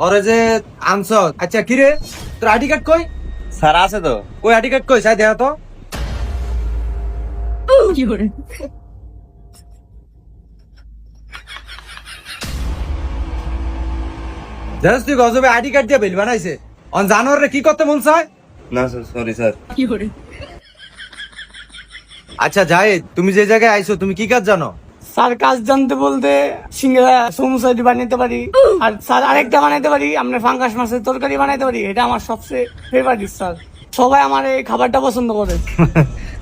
ওরে যে আনছ। আচ্ছা কিরে তোর আইডি কার্ড কই? স্যার আছে তো। ওই আইডি কার্ড কই সাই দেখা তো। জানিস তুই গজবে আইডি কার্ড দিয়ে বিল বানাইছে। অন জানোয়ারে কি করতে মন চায়? না স্যার, সরি স্যার। আচ্ছা জাহিদ, তুমি যে জায়গায় আইছো তুমি কি কাজ জানো? স্যার কাজ জানতে বলতে সিঙ্গারা সমুসাইড বানাইতে পারি, আর স্যার আরেকটা বানাইতে পারি, আমরা ফাঙ্গাস মাছের তরকারি বানাইতে পারি। এটা আমার সবচেয়ে ফেভারিট স্যার। সবাই আমার এই খাবারটা পছন্দ করে।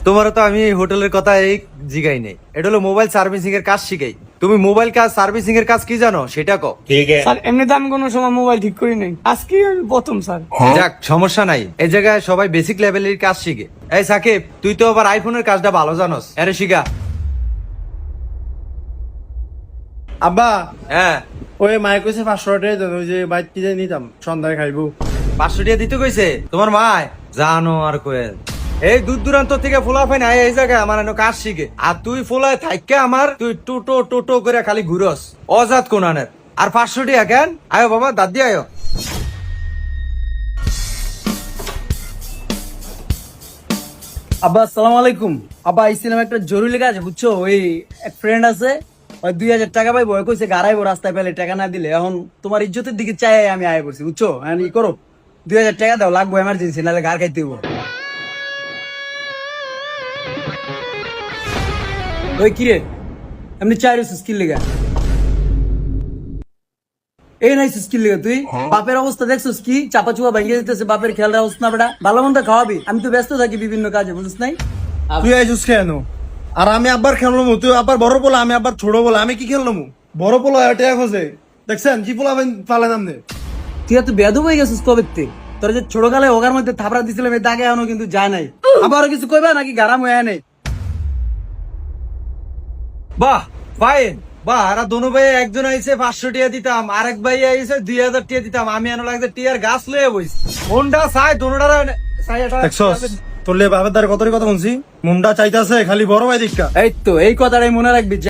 তোমারও তো আমি এই হোটেলের কথা এই জিগাই নেই। এটা হলো মোবাইল সার্ভিসিং এর কাজ শিখাই। তুমি মোবাইল কাজ সার্ভিসিং এর কাজ কি জানো সেটা কও। ঠিক আছে স্যার এমনিতে আমি কোনো সময় মোবাইল ঠিক করি নাই, আজকে আমি প্রথম স্যার। যাক সমস্যা নাই, এই জায়গায় সবাই বেসিক লেভেলের কাজ শিখে। এই সাকিব, তুই তো আবার আইফোনের কাজটা ভালো জানোস, আরে শিখা। আব্বা হ্যাঁ, ওই মায়ের কইছে 500 টাকা দেন, ওই যে বাইক কি জানি নিতাম সন্ধ্যায় খাইবো। 500 টাকা দিতে কইছে তোমার মায়? জানো আর কয়ে এই দূর দূরান্ত থেকে ফুলাফাই না এই জায়গায় আমার এনে কাজ শিখে, আর তুই ফুলায় থাইকে আমার তুই টোটো টোটো করে খালি ঘুরস অজাত কোনানের। আর 500 টাকা কেন? আয়ো বাবা দাদি আয়ো। আব্বা আসসালামু আলাইকুম। আব্বা আইছিলাম একটা জরুরি কাজ, বুঝছো? ওই এক ফ্রেন্ড আছে, ওই 2000 টাকা পাইবো, ওই কইছে গাড়াইবো রাস্তায় পেলে টাকা না দিলে। এখন তোমার ইজ্জতের দিকে চাই আমি আয় করছি, বুঝছো? এখন ই করো, 2000 টাকা দাও, লাগবো এমার্জেন্সি, নাহলে গার খাইতে হইব। ওই কিরে এমনি চাই স্কিল লেগা এই নাই স্কিল লেগে তুই বাপের অবস্থা দেখছিস কি? চাপা চুপা ভেঙে দিতেছে, বাপের খেয়াল রাখছ না বেটা, ভালো মন্দ খাওয়াবি। আমি তো ব্যস্ত থাকি বিভিন্ন কাজে, বুঝিস নাই? তুই আইসুস কেন? আর আমি আব্বার খেললাম, তুই আব্বার বড় পোলা, আমি আব্বার ছোট পোলা, আমি কি খেললাম? বড় পোলা টাকা খোঁজে, দেখছেন কি পোলা পালে নামনে। তুই এত বেদব হয়ে গেছিস কবে থেকে? তোর যে ছোট কালে ওগার মধ্যে থাপড়া দিছিলাম, এই দাগে এখনো কিন্তু যায় নাই। আবার কিছু কইবা নাকি গারাম হয়ে নেই? বাহ ফাইন, বাহ। আর দোনো ভাই একজন আইছে 500 টাকা দিতাম, আরেক ভাই আইছে 2000 টাকা দিতাম, আমি এনে লাগছে টিয়ার গাছ লয়ে বইছি। কোনটা চাই দোনোটার চাই এটা দেখছস তোর লে বাবার দ্বারা কত কথা বলছি, মুন্ডা চাইতাছে খালি বড় ভাই দিকটা। এই তো এই কথাটাই মনে রাখবি।